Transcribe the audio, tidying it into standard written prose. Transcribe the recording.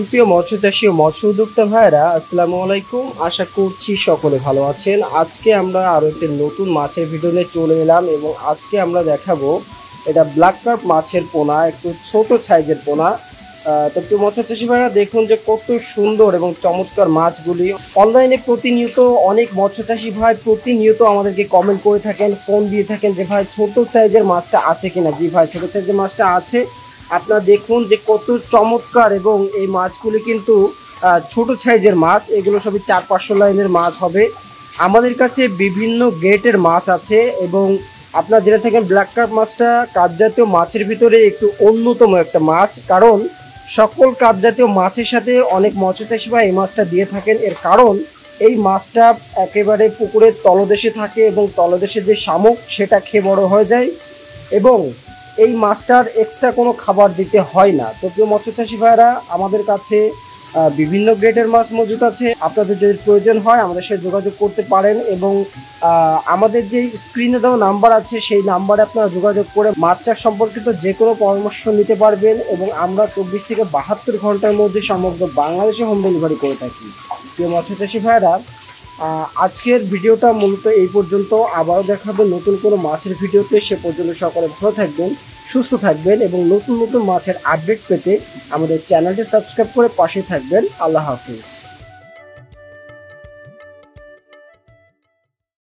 সুপ্রিয় মৎস্য চাষী ও মৎস্য উদ্যোক্তা ভাইরা, আসসালামু আলাইকুম। আশা করছি সকলে ভালো আছেন। আজকে আমরা আরও একটি নতুন মাছের ভিডিও নিয়ে চলে এলাম এবং আজকে আমরা দেখাবো এটা ব্ল্যাক কার্প মাছের পোনা, একটু ছোট সাইজের পোনা। তো প্রিয় মৎস্য চাষী ভাইরা, দেখুন যে কত সুন্দর এবং চমৎকার মাছগুলি। অনলাইনে প্রতিনিয়ত অনেক মৎস্য চাষী ভাই প্রতিনিয়ত আমাদেরকে কমেন্ট করে থাকেন, ফোন দিয়ে থাকেন যে ভাই ছোট সাইজের মাছটা আছে কিনা। জি ভাই, ছোট সাইজের মাছটা আছে। আপনারা দেখুন যে কত চমৎকার, এবং এই মাছগুলি কিন্তু ছোট সাইজের মাছ, এগুলো সবই 400-500 লাইনের মাছ হবে। আমাদের কাছে বিভিন্ন গ্রেডের মাছ আছে এবং আপনারা জেনে থাকেন ব্ল্যাক কার্প মাছটা কার্প জাতীয় মাছের ভিতরে একটু অন্যতম একটা মাছ, কারণ সকল কার্প জাতীয় মাছের সাথে অনেক মৎস্যচাষী ভাই এই মাছটা দিয়ে থাকেন। এর কারণ এই মাছটা একেবারে পুকুরের তলদেশে থাকে এবং তলদেশে যে শামুক সেটা খেয়ে বড় হয়ে যায় এবং এই মাছটার এক্সট্রা কোনো খাবার দিতে হয় না। তো প্রিয় মৎস্যচাষী ভাইরা, আমাদের কাছে বিভিন্ন গ্রেডের মাছ মজুদ আছে। আপনাদের যদি প্রয়োজন হয় আমাদের সাথে যোগাযোগ করতে পারেন এবং আমাদের যে স্ক্রিনে দেওয়া নাম্বার আছে সেই নাম্বারে আপনারা যোগাযোগ করে মাছ চাষ সম্পর্কিত যে কোনো পরামর্শ নিতে পারবেন এবং আমরা 24 থেকে 72 ঘন্টার মধ্যে সমগ্র বাংলাদেশে হোম ডেলিভারি করে থাকি। প্রিয় মৎস্যচাষী ভাইরা, আজকের ভিডিওটা মূলত এই পর্যন্ত। আবারও দেখাবো নতুন কোনো মাছের ভিডিওতে। সে পর্যন্ত সকলে ভালো থাকবেন, সুস্থ থাকবেন এবং নতুন নতুন মাছের আপডেট পেতে আমাদের চ্যানেলটি সাবস্ক্রাইব করে পাশে থাকবেন। আল্লাহ হাফিজ।